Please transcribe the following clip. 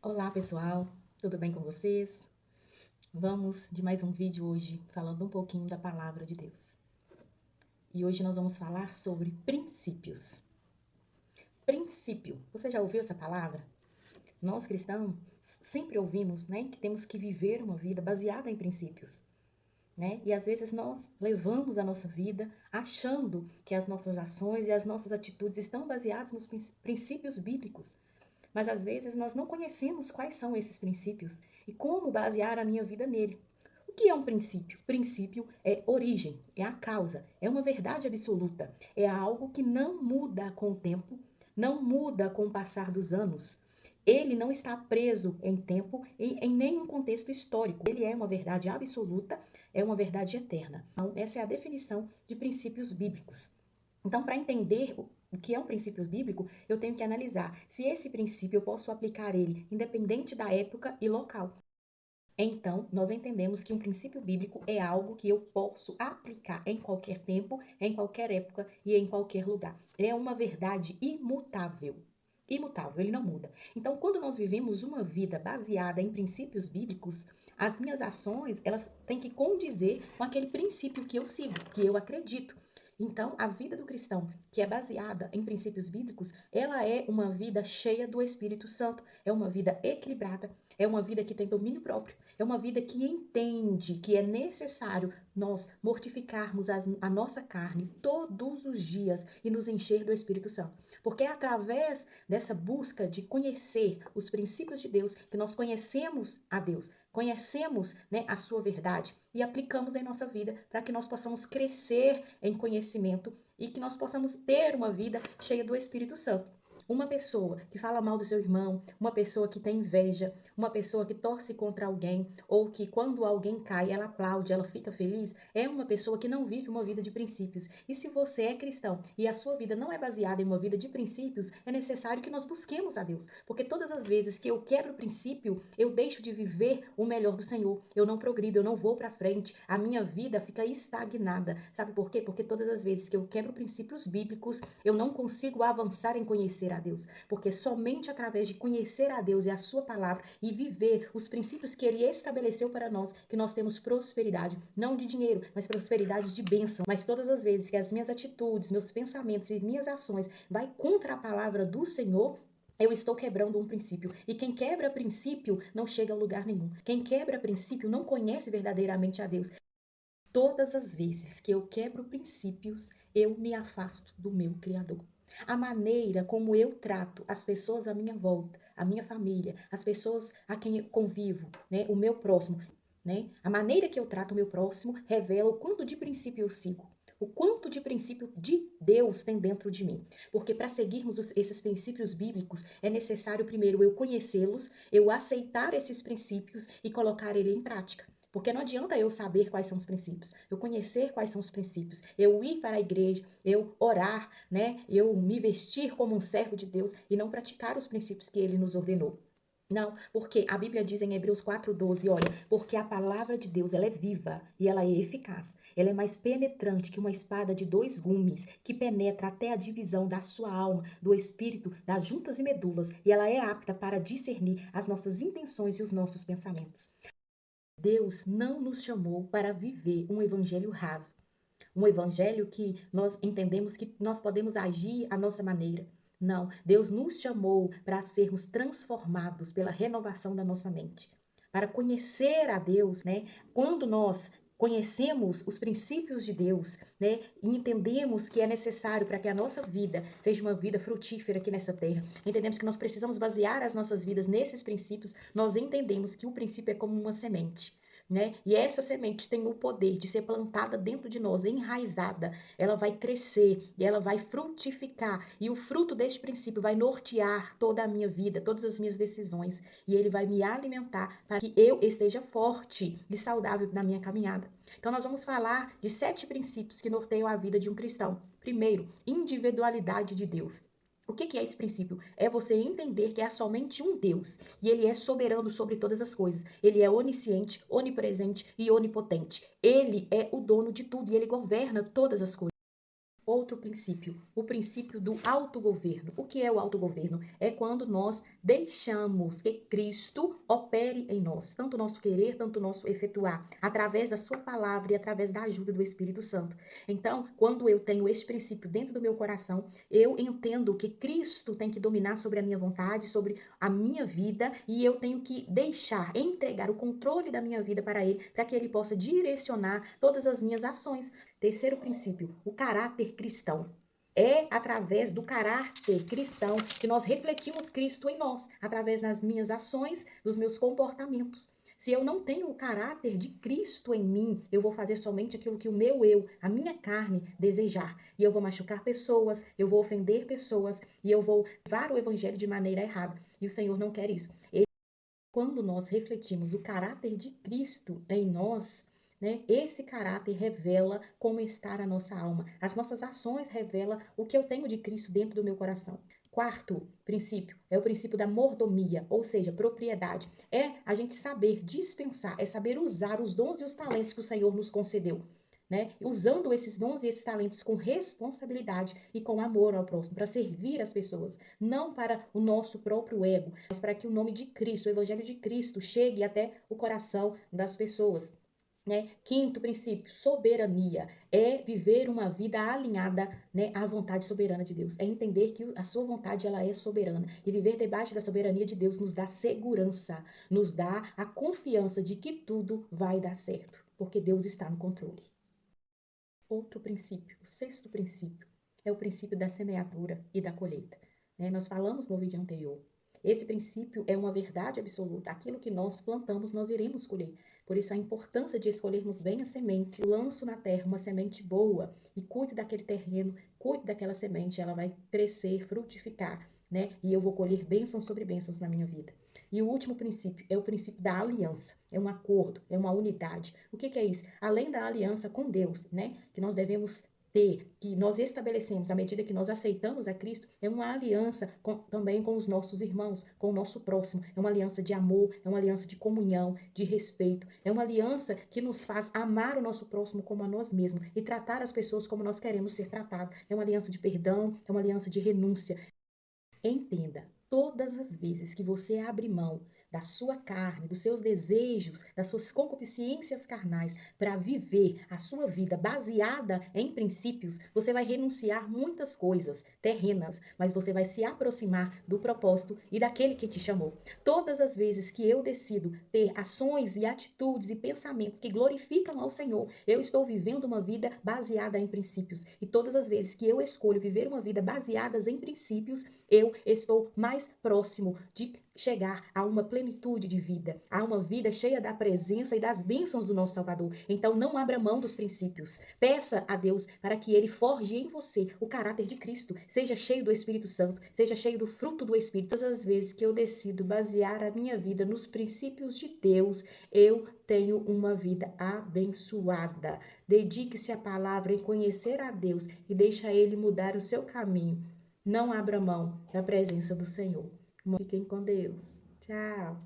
Olá pessoal, tudo bem com vocês? Vamos de mais um vídeo hoje falando um pouquinho da palavra de Deus. E hoje nós vamos falar sobre princípios. Princípio, você já ouviu essa palavra? Nós cristãos sempre ouvimos, né, que temos que viver uma vida baseada em princípios, né? E às vezes nós levamos a nossa vida achando que as nossas ações e as nossas atitudes estão baseadas nos princípios bíblicos. Mas às vezes nós não conhecemos quais são esses princípios e como basear a minha vida nele. O que é um princípio? Princípio é origem, é a causa, é uma verdade absoluta, é algo que não muda com o tempo, não muda com o passar dos anos. Ele não está preso em tempo, em nenhum contexto histórico. Ele é uma verdade absoluta, é uma verdade eterna. Então, essa é a definição de princípios bíblicos. Então, para entender o que é um princípio bíblico, eu tenho que analisar se esse princípio eu posso aplicar ele independente da época e local. Então, nós entendemos que um princípio bíblico é algo que eu posso aplicar em qualquer tempo, em qualquer época e em qualquer lugar. É uma verdade imutável. Imutável, ele não muda. Então, quando nós vivemos uma vida baseada em princípios bíblicos, as minhas ações, elas têm que condizer com aquele princípio que eu sigo, que eu acredito. Então, a vida do cristão, que é baseada em princípios bíblicos, ela é uma vida cheia do Espírito Santo, é uma vida equilibrada, é uma vida que tem domínio próprio, é uma vida que entende que é necessário nós mortificarmos a nossa carne todos os dias e nos encher do Espírito Santo. Porque é através dessa busca de conhecer os princípios de Deus que nós conhecemos a Deus, conhecemos, né, a sua verdade e aplicamos em nossa vida para que nós possamos crescer em conhecimento e que nós possamos ter uma vida cheia do Espírito Santo. Uma pessoa que fala mal do seu irmão, uma pessoa que tem inveja, uma pessoa que torce contra alguém, ou que quando alguém cai, ela aplaude, ela fica feliz, é uma pessoa que não vive uma vida de princípios. E se você é cristão e a sua vida não é baseada em uma vida de princípios, é necessário que nós busquemos a Deus. Porque todas as vezes que eu quebro o princípio, eu deixo de viver o melhor do Senhor. Eu não progrido, eu não vou para frente, a minha vida fica estagnada. Sabe por quê? Porque todas as vezes que eu quebro princípios bíblicos, eu não consigo avançar em conhecer a Deus, porque somente através de conhecer a Deus e a sua palavra e viver os princípios que ele estabeleceu para nós, que nós temos prosperidade, não de dinheiro, mas prosperidade de bênção. Mas todas as vezes que as minhas atitudes, meus pensamentos e minhas ações vai contra a palavra do Senhor, eu estou quebrando um princípio. E quem quebra princípio não chega a lugar nenhum. Quem quebra princípio não conhece verdadeiramente a Deus. Todas as vezes que eu quebro princípios, eu me afasto do meu Criador. A maneira como eu trato as pessoas à minha volta, a minha família, as pessoas a quem eu convivo, né, o meu próximo, né? A maneira que eu trato o meu próximo revela o quanto de princípio eu sigo. O quanto de princípio de Deus tem dentro de mim. Porque para seguirmos esses princípios bíblicos, é necessário primeiro eu conhecê-los, eu aceitar esses princípios e colocar ele em prática. Porque não adianta eu saber quais são os princípios, eu conhecer quais são os princípios, eu ir para a igreja, eu orar, né? Eu me vestir como um servo de Deus e não praticar os princípios que ele nos ordenou. Não, porque a Bíblia diz em Hebreus 4:12, olha, porque a palavra de Deus ela é viva e ela é eficaz. Ela é mais penetrante que uma espada de dois gumes, que penetra até a divisão da sua alma, do espírito, das juntas e medulas, e ela é apta para discernir as nossas intenções e os nossos pensamentos. Deus não nos chamou para viver um evangelho raso, um evangelho que nós entendemos que nós podemos agir à nossa maneira. Não, Deus nos chamou para sermos transformados pela renovação da nossa mente, para conhecer a Deus, né? Quando nós conhecemos os princípios de Deus, né, e entendemos que é necessário para que a nossa vida seja uma vida frutífera aqui nessa terra, entendemos que nós precisamos basear as nossas vidas nesses princípios, nós entendemos que o princípio é como uma semente. Né? E essa semente tem o poder de ser plantada dentro de nós, enraizada. Ela vai crescer e ela vai frutificar. E o fruto deste princípio vai nortear toda a minha vida, todas as minhas decisões. E ele vai me alimentar para que eu esteja forte e saudável na minha caminhada. Então, nós vamos falar de 7 princípios que norteiam a vida de um cristão. Primeiro, individualidade de Deus. O que é esse princípio? É você entender que há somente um Deus e ele é soberano sobre todas as coisas. Ele é onisciente, onipresente e onipotente. Ele é o dono de tudo e ele governa todas as coisas. Outro princípio, o princípio do autogoverno. O que é o autogoverno? É quando nós deixamos que Cristo opere em nós, tanto o nosso querer, tanto o nosso efetuar, através da sua palavra e através da ajuda do Espírito Santo. Então, quando eu tenho esse princípio dentro do meu coração, eu entendo que Cristo tem que dominar sobre a minha vontade, sobre a minha vida, e eu tenho que deixar, entregar o controle da minha vida para Ele, para que Ele possa direcionar todas as minhas ações. Terceiro princípio, o caráter cristão. É através do caráter cristão que nós refletimos Cristo em nós, através das minhas ações, dos meus comportamentos. Se eu não tenho o caráter de Cristo em mim, eu vou fazer somente aquilo que o meu eu, a minha carne, desejar. E eu vou machucar pessoas, eu vou ofender pessoas, e eu vou levar o evangelho de maneira errada. E o Senhor não quer isso. Quando nós refletimos o caráter de Cristo em nós, né, esse caráter revela como está a nossa alma. As nossas ações revelam o que eu tenho de Cristo dentro do meu coração. Quarto princípio é o princípio da mordomia, ou seja, propriedade. É a gente saber dispensar, é saber usar os dons e os talentos que o Senhor nos concedeu. Né? Usando esses dons e esses talentos com responsabilidade e com amor ao próximo, para servir as pessoas, não para o nosso próprio ego, mas para que o nome de Cristo, o Evangelho de Cristo, chegue até o coração das pessoas. Né? Quinto princípio, soberania, é viver uma vida alinhada, né, à vontade soberana de Deus, é entender que a sua vontade ela é soberana, e viver debaixo da soberania de Deus nos dá segurança, nos dá a confiança de que tudo vai dar certo, porque Deus está no controle. Outro princípio, o sexto princípio, é o princípio da semeadura e da colheita. Né? Nós falamos no vídeo anterior. Esse princípio é uma verdade absoluta. Aquilo que nós plantamos, nós iremos colher. Por isso, a importância de escolhermos bem a semente. Lanço na terra uma semente boa e cuide daquele terreno, cuide daquela semente, ela vai crescer, frutificar, né? E eu vou colher bênçãos sobre bênçãos na minha vida. E o último princípio é o princípio da aliança. É um acordo, é uma unidade. O que é isso? Além da aliança com Deus, né? Que nós devemos ter, que nós estabelecemos à medida que nós aceitamos a Cristo, é uma aliança também com os nossos irmãos, com o nosso próximo. É uma aliança de amor, é uma aliança de comunhão, de respeito. É uma aliança que nos faz amar o nosso próximo como a nós mesmos e tratar as pessoas como nós queremos ser tratados. É uma aliança de perdão, é uma aliança de renúncia. Entenda, todas as vezes que você abre mão da sua carne, dos seus desejos, das suas concupiscências carnais para viver a sua vida baseada em princípios, você vai renunciar muitas coisas terrenas, mas você vai se aproximar do propósito e daquele que te chamou. Todas as vezes que eu decido ter ações e atitudes e pensamentos que glorificam ao Senhor, eu estou vivendo uma vida baseada em princípios. E todas as vezes que eu escolho viver uma vida baseada em princípios, eu estou mais próximo de chegar a uma plenitude de vida, a uma vida cheia da presença e das bênçãos do nosso Salvador. Então não abra mão dos princípios. Peça a Deus para que Ele forge em você o caráter de Cristo. Seja cheio do Espírito Santo, seja cheio do fruto do Espírito. Todas as vezes que eu decido basear a minha vida nos princípios de Deus, eu tenho uma vida abençoada. Dedique-se à palavra em conhecer a Deus e deixa Ele mudar o seu caminho. Não abra mão da presença do Senhor. Fiquem com Deus. Tchau.